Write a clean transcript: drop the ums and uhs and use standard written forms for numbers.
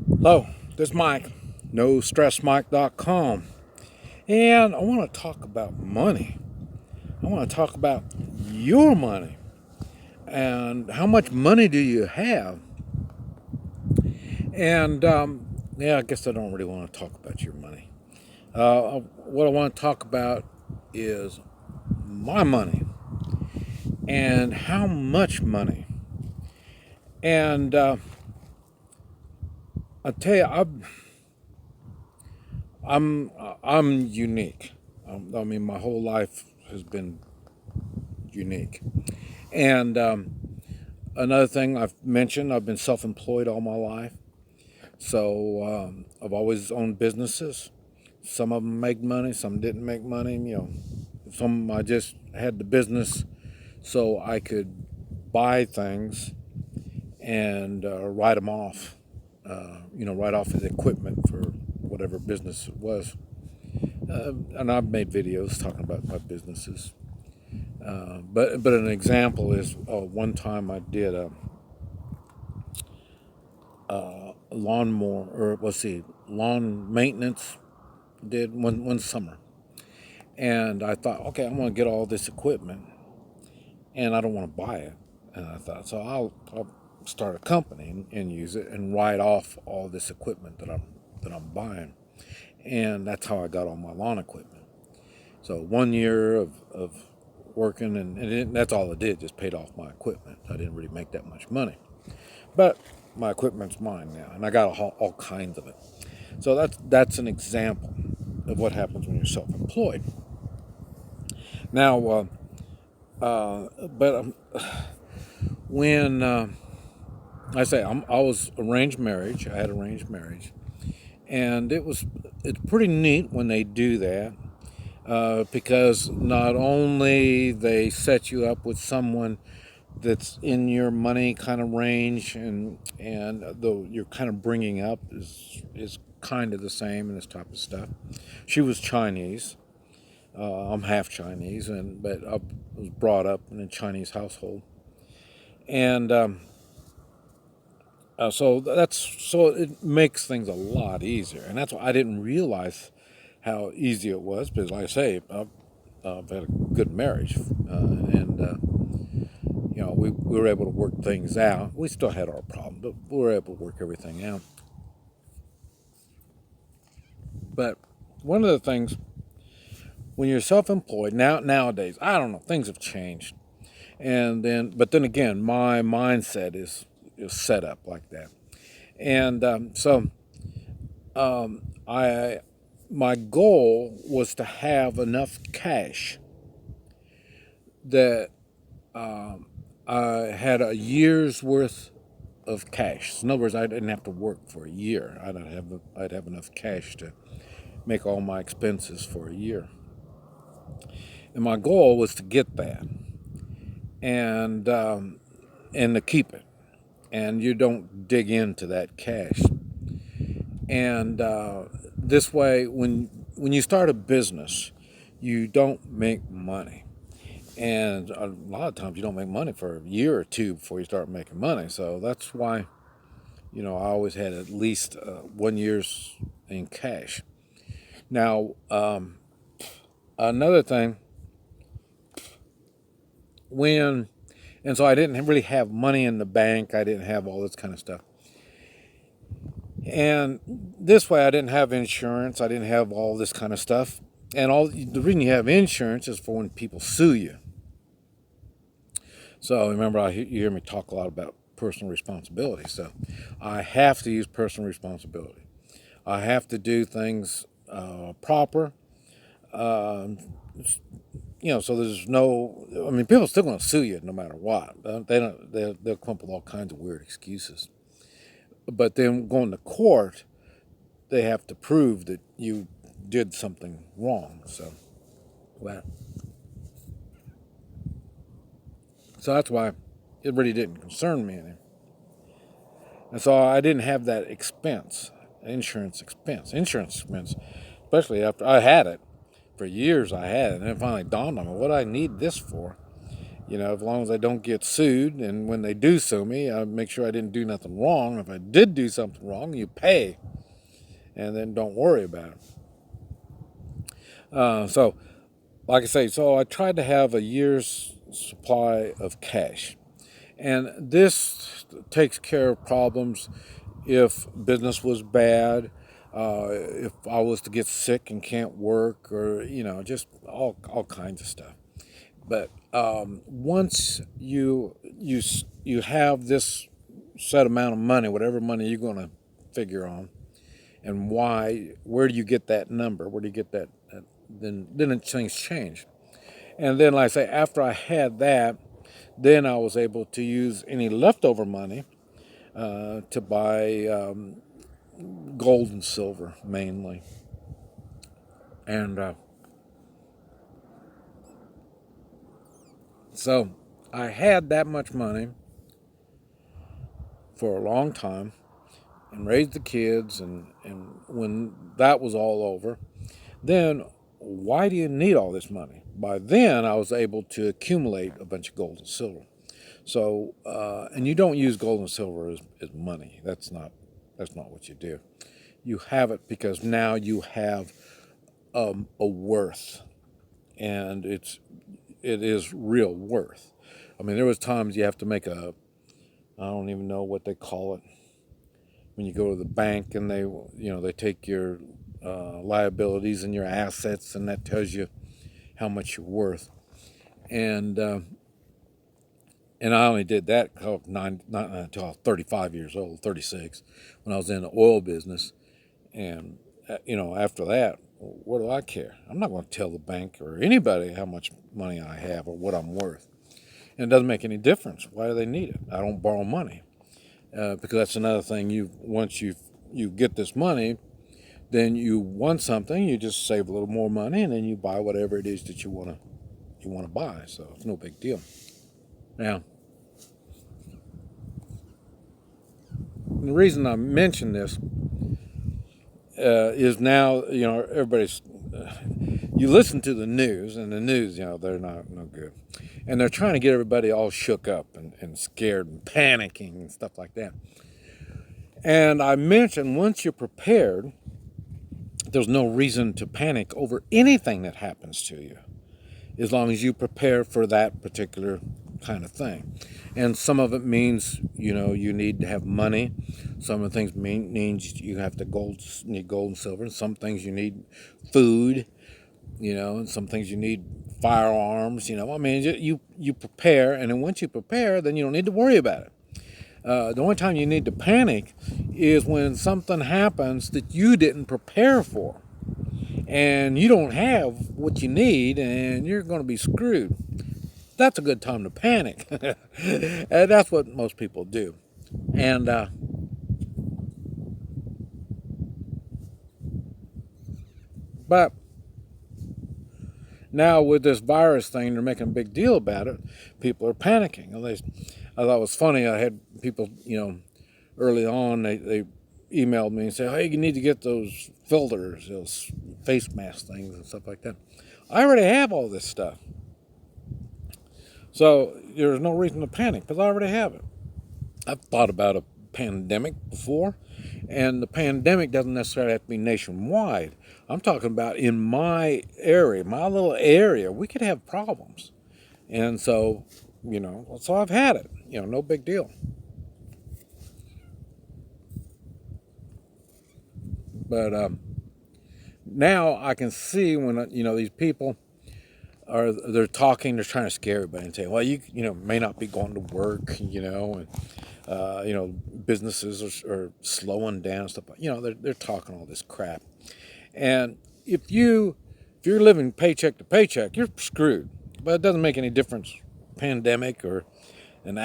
Hello, this is Mike, NoStressMike.com, and I want to talk about money. I want to talk about your money and how much money do you have. And I guess I don't really want to talk about your money. What I want to talk about is my money and how much money. And I tell you, I'm unique. My whole life has been unique. And another thing I've mentioned, I've been self-employed all my life. So I've always owned businesses. Some of them make money, some didn't make money. Some I just had the business so I could buy things and write them off. Write off the equipment for whatever business it was. And I've made videos talking about my businesses. But an example is one time I did a lawnmower, or let's see, lawn maintenance. Did one summer, and I thought, okay, I'm going to get all this equipment, and I don't want to buy it. And I thought, so I'll start a company and use it and write off all this equipment that I'm buying, and that's how I got all my lawn equipment. So 1 year of working, and that's all I did, just paid off my equipment. I didn't really make that much money. But my equipment's mine now, and I got all kinds of it. So that's an example of what happens when you're self-employed. Now, but when I was arranged marriage, I had arranged marriage, and it's pretty neat when they do that. Because not only they set you up with someone that's in your money kind of range, and though you're kind of bringing up is kind of the same and this type of stuff. She was Chinese. I'm half Chinese, but I was brought up in a Chinese household, and so it makes things a lot easier, and that's why I didn't realize how easy it was, because like I say, I've had a good marriage, and we were able to work things out. We still had our problems, but we were able to work everything out. But one of the things when you're self-employed nowadays, I don't know, things have changed, but then again, my mindset is set up like that, and I my goal was to have enough cash that I had a year's worth of cash. In other words, I didn't have to work for a year. I'd have enough cash to make all my expenses for a year. And my goal was to get that, and to keep it. And you don't dig into that cash. And this way, when you start a business, you don't make money. And a lot of times you don't make money for a year or two before you start making money. So that's why, I always had at least 1 year's in cash. Now, another thing, and so I didn't really have money in the bank. I didn't have all this kind of stuff. And this way I didn't have insurance. I didn't have all this kind of stuff. And the reason you have insurance is for when people sue you. So remember, you hear me talk a lot about personal responsibility. So I have to use personal responsibility. I have to do things proper. So there's no. People are still going to sue you no matter what. They don't. They'll come up with all kinds of weird excuses. But then going to court, they have to prove that you did something wrong. So that's why it really didn't concern me any. And so I didn't have that insurance expense, especially after I had it for years. I had it, and it finally dawned on me what I need this for. As long as I don't get sued, and when they do sue me, I make sure I didn't do nothing wrong. If I did do something wrong, you pay, and then don't worry about it. So, like I say, so I tried to have a year's supply of cash, and this takes care of problems if business was bad, if I was to get sick and can't work, or just all kinds of stuff. But once you have this set amount of money, whatever money you're going to figure on, and where do you get that number? Where do you get that then things change. And then, like I say, after I had that, then I was able to use any leftover money to buy gold and silver mainly. And so I had that much money for a long time and raised the kids. And when that was all over, then why do you need all this money? By then, I was able to accumulate a bunch of gold and silver. So, and you don't use gold and silver as money. That's not what you do. You have it because now you have a worth, and it is real worth. I mean, there was times you have to make I don't even know what they call it, when you go to the bank and they take your liabilities and your assets, and that tells you how much you're worth. And I only did that not until I was 35 years old, 36, when I was in the oil business. And after that, what do I care? I'm not going to tell the bank or anybody how much money I have or what I'm worth. And it doesn't make any difference. Why do they need it? I don't borrow money because that's another thing. Once you get this money, then you want something. You just save a little more money, and then you buy whatever it is that you want to buy. So it's no big deal. Now, the reason I mention this is now everybody's. You listen to the news, and the news, they're not no good, and they're trying to get everybody all shook up and scared and panicking and stuff like that. And I mentioned once you're prepared, there's no reason to panic over anything that happens to you, as long as you prepare for that particular kind of thing. And some of it means you need to have money. Some of the things means you have to need gold and silver. And some things you need food. And some things you need firearms. I mean, you prepare, and then once you prepare, then you don't need to worry about it. The only time you need to panic is when something happens that you didn't prepare for, and you don't have what you need, and you're going to be screwed. That's a good time to panic. And that's what most people do. And but now with this virus thing, they're making a big deal about it. People are panicking. At least I thought it was funny. I had people, early on, they emailed me and said, "Hey, you need to get those filters, those face mask things and stuff like that." I already have all this stuff. So there's no reason to panic because I already have it. I've thought about a pandemic before, and the pandemic doesn't necessarily have to be nationwide. I'm talking about in my area, my little area, we could have problems. And so, so I've had it, no big deal. But now I can see when, these people they're talking, they're trying to scare everybody and say, well, you may not be going to work, and businesses are slowing down and stuff. They're talking all this crap. And if you're living paycheck to paycheck, you're screwed. But it doesn't make any difference, pandemic or an